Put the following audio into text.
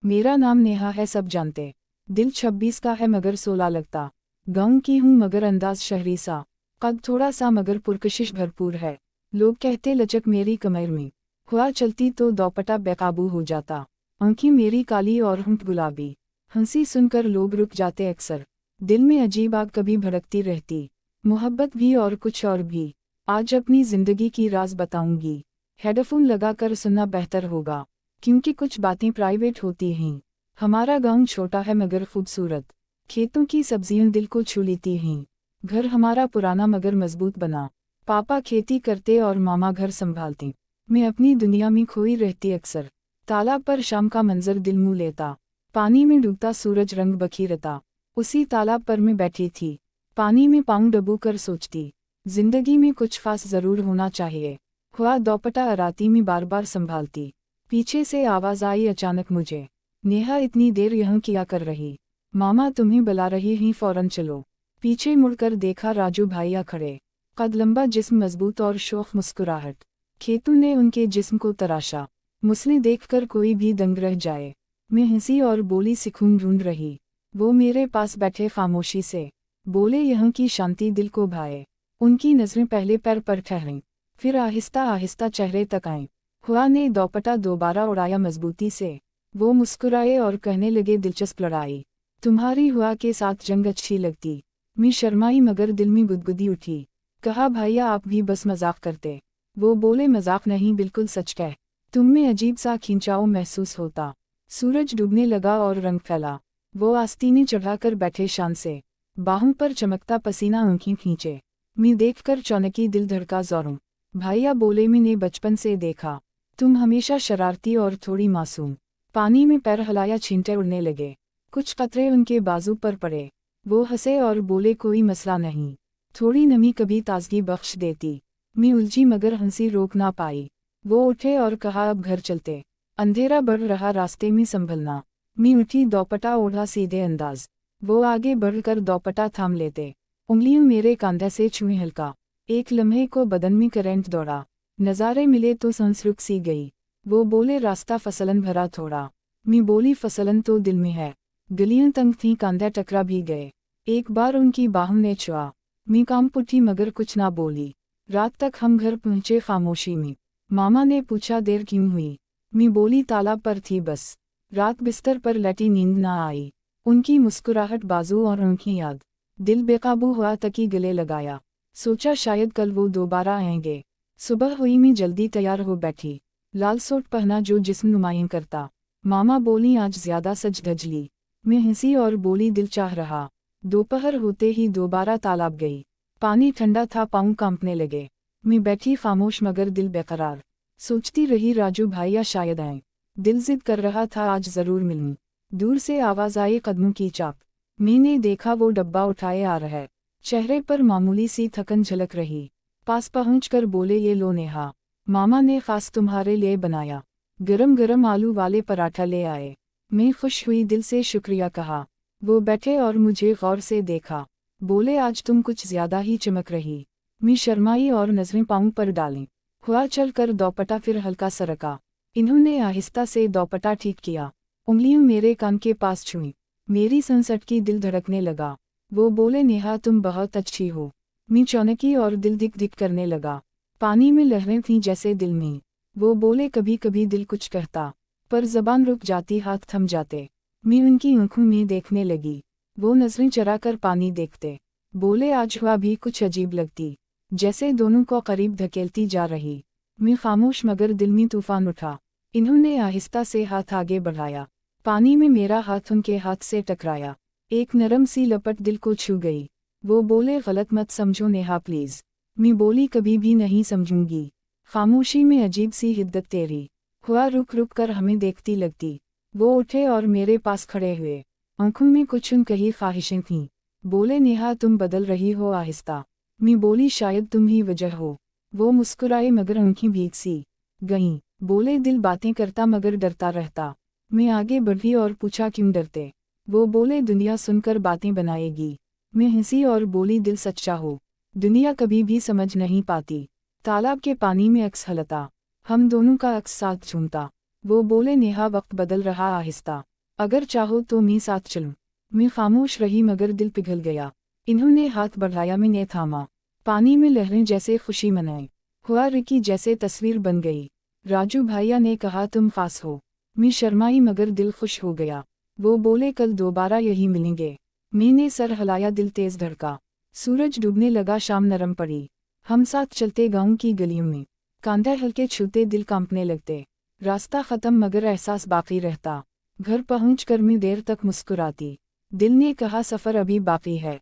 मेरा नाम नेहा है सब जानते। दिल 26 का है मगर 16 लगता। गाँव की हूँ मगर अंदाज शहरी सा। कद थोड़ा सा मगर पुरकशिश भरपूर है। लोग कहते लचक मेरी कमर में। हुआ चलती तो दोपट्टा बेकाबू हो जाता। आँखें मेरी काली और होंठ गुलाबी। हंसी सुनकर लोग रुक जाते अक्सर। दिल में अजीब आग कभी भड़कती रहती। मोहब्बत भी और कुछ और भी। आज अपनी जिंदगी की राज बताऊंगी। हेडफोन लगाकर सुनना बेहतर होगा, क्योंकि कुछ बातें प्राइवेट होती हैं। हमारा गांव छोटा है मगर खूबसूरत। खेतों की सब्जियां दिल को छू लेती हैं। घर हमारा पुराना मगर मजबूत बना। पापा खेती करते और मामा घर संभालते। मैं अपनी दुनिया में खोई रहती अक्सर। तालाब पर शाम का मंजर दिल मुँह लेता। पानी में डूबता सूरज रंग बखीरता। उसी तालाब पर मैं बैठी थी, पानी में पाँव डुबो कर सोचती, जिंदगी में कुछ खास जरूर होना चाहिए। हुआ दोपट्टा अराती में बार बार संभालती। पीछे से आवाज आई अचानक मुझे, नेहा इतनी देर यहाँ क्या कर रही? मामा तुम्हें बुला रही हैं, फौरन चलो। पीछे मुड़कर देखा राजू भैया खड़े। कद लंबा जिस्म मजबूत और शौक मुस्कुराहट। खेतू ने उनके जिस्म को तराशा। मुझसे देखकर कोई भी दंग रह जाए। मैं हंसी और बोली सुकून ढूंढ रही। वो मेरे पास बैठे खामोशी से। बोले यहाँ की शांति दिल को भाए। उनकी नजरें पहले पैर पर ठहरीं, फिर आहिस्ता आहिस्ता चेहरे तक आईं। हुआ ने दोपट्टा दोबारा उड़ाया मजबूती से। वो मुस्कुराए और कहने लगे दिलचस्प लड़ाई। तुम्हारी हुआ के साथ जंग अच्छी लगती। मैं शर्माई मगर दिल में गुदगुदी उठी। कहा भैया आप भी बस मजाक करते। वो बोले मजाक नहीं बिल्कुल सच कह। तुम में अजीब सा खिंचाव महसूस होता। सूरज डूबने लगा और रंग फैला। वो आस्तीने चढ़ाकर बैठे शान से। बाहों पर चमकता पसीना आंखें खींचे। मैं देखकर चौनकी दिल धड़का जोरों। भैया बोले मैंने बचपन से देखा, तुम हमेशा शरारती और थोड़ी मासूम। पानी में पैर हिलाया, छींटे उड़ने लगे। कुछ कतरे उनके बाजू पर पड़े। वो हंसे और बोले कोई मसला नहीं, थोड़ी नमी कभी ताजगी बख्श देती। मैं उलझी मगर हंसी रोक ना पाई। वो उठे और कहा अब घर चलते, अंधेरा बढ़ रहा, रास्ते में संभलना। मैं उठी, दोपट्टा ओढ़ा सीधे अंदाज। वो आगे बढ़कर दोपट्टा थाम लेते। उंगलियों मेरे कंधे से छुई हल्का। एक लम्हे को बदन में करंट दौड़ा। नज़ारे मिले तो सांस रुक सी गई। वो बोले रास्ता फसलन भरा थोड़ा। मैं बोली फसलन तो दिल में है। गलियां तंग थीं, कंधे टकरा भी गए। एक बार उनकी बाहों ने छुआ। मैं कांप उठी मगर कुछ ना बोली। रात तक हम घर पहुंचे खामोशी में। मामा ने पूछा देर क्यों हुई? मैं बोली तालाब पर थी बस। रात बिस्तर पर लेटी, नींद ना आई। उनकी मुस्कुराहट, बाजू और आंखें याद। दिल बेकाबू हुआ, तकी गले लगाया। सोचा शायद कल वो दोबारा आएंगे। सुबह हुई, मैं जल्दी तैयार हो बैठी। लाल सूट पहना जो जिस्म नुमायां करता। मामा बोली आज ज्यादा सज धज ली। मैं हंसी और बोली दिल चाह रहा। दोपहर होते ही दोबारा तालाब गई। पानी ठंडा था, पाँव कांपने लगे। मैं बैठी खामोश मगर दिल बेकरार। सोचती रही राजू भैया शायद आए। दिल जिद कर रहा था आज जरूर मिलूं। दूर से आवाज आई, कदमों की चाप। मैंने देखा वो डब्बा उठाए आ रहा है। चेहरे पर मामूली सी थकन झलक रही। पास पहुंचकर बोले ये लो नेहा, मामा ने खास तुम्हारे लिए बनाया। गरम गरम आलू वाले पराठा ले आए। मैं खुश हुई, दिल से शुक्रिया कहा। वो बैठे और मुझे गौर से देखा। बोले आज तुम कुछ ज्यादा ही चमक रही। मैं शर्माई और नजरें पाँव पर डालीं। हुआ चल कर दोपट्टा फिर हल्का सरका। इन्होंने आहिस्ता से दोपट्टा ठीक किया। उंगलियों मेरे कान के पास छुई। मेरी सनसट की, दिल धड़कने लगा। वो बोले नेहा तुम बहुत अच्छी हो। मैं चौनकी और दिल दिक दिक करने लगा। पानी में लहरें थीं जैसे दिल में। वो बोले कभी कभी दिल कुछ कहता, पर जबान रुक जाती, हाथ थम जाते। मैं उनकी आंखों में देखने लगी। वो नजरें चराकर पानी देखते। बोले आज हुआ भी कुछ अजीब लगती, जैसे दोनों को करीब धकेलती जा रही। मैं खामोश मगर दिल में तूफान उठा। इन्होंने आहिस्ता से हाथ आगे बढ़ाया। पानी में मेरा हाथ उनके हाथ से टकराया। एक नरम सी लपट दिल को छू गई। वो बोले गलत मत समझो नेहा प्लीज। मैं बोली कभी भी नहीं समझूंगी। खामोशी में अजीब सी हिद्दत तेरी। हुआ रुक रुक कर हमें देखती लगती। वो उठे और मेरे पास खड़े हुए। आंखों में कुछ उनकही ख्वाहिशें थीं। बोले नेहा तुम बदल रही हो आहिस्ता। मैं बोली शायद तुम ही वजह हो। वो मुस्कुराए मगर आंखें भीग सी गईं। बोले दिल बातें करता मगर डरता रहता। मैं आगे बढ़ी और पूछा क्यों डरते? वो बोले दुनिया सुनकर बातें बनाएगी। मैं हंसी और बोली दिल सच्चा हो, दुनिया कभी भी समझ नहीं पाती। तालाब के पानी में अक्स हलता, हम दोनों का अक्स साथ झूमता। वो बोले नेहा वक्त बदल रहा आहिस्ता। अगर चाहो तो मैं साथ चलूं। मैं खामोश रही मगर दिल पिघल गया। इन्होंने हाथ बढ़ाया, मैंने थामा। पानी में लहरें जैसे खुशी मनाए, हुआ रिकी जैसे तस्वीर बन गई। राजू भैया ने कहा तुम पास हो। मैं शर्माई मगर दिल खुश हो गया। वो बोले कल दोबारा यही मिलेंगे। मैंने सर हिलाया, दिल तेज धड़का। सूरज डूबने लगा, शाम नरम पड़ी। हम साथ चलते गांव की गलियों में, कांधे हल्के छूते दिल कांपने लगते। रास्ता खत्म मगर एहसास बाकी रहता। घर पहुंचकर मैं देर तक मुस्कुराती। दिल ने कहा सफ़र अभी बाकी है।